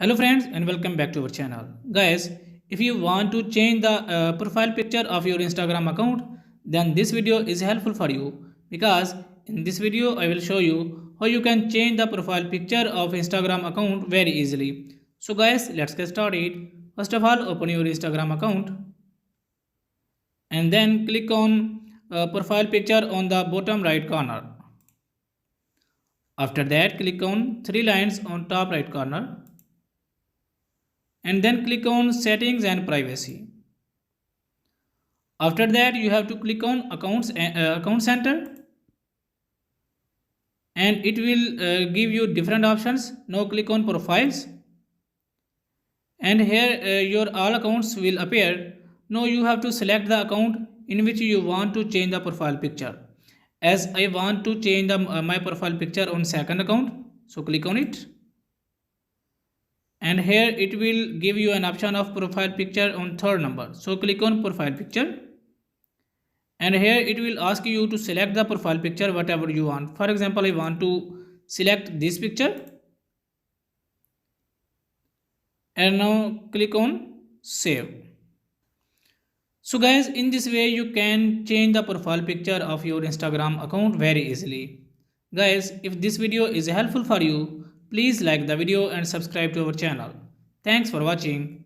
Hello friends and welcome back to our channel. Guys, if you want to change the profile picture of your Instagram account, then this video is helpful for you because in this video I will show you how you can change the profile picture of Instagram account very easily. So guys, let's get started. First of all, open your Instagram account and then click on profile picture on the bottom right corner. After that, click on three lines on top right corner and then click on settings and privacy. After that you have to click on account center and it will give you different options. Now click on profiles and here your all accounts will appear. Now you have to select the account in which you want to change the profile picture. As I want to change my profile picture on second account, so click on it and here it will give you an option of profile picture on third number, so click on profile picture and here it will ask you to select the profile picture whatever you want. For example, I want to select this picture and now click on save. So guys, in this way you can change the profile picture of your Instagram account very easily. Guys, if this video is helpful for you, please like the video and subscribe to our channel. Thanks for watching.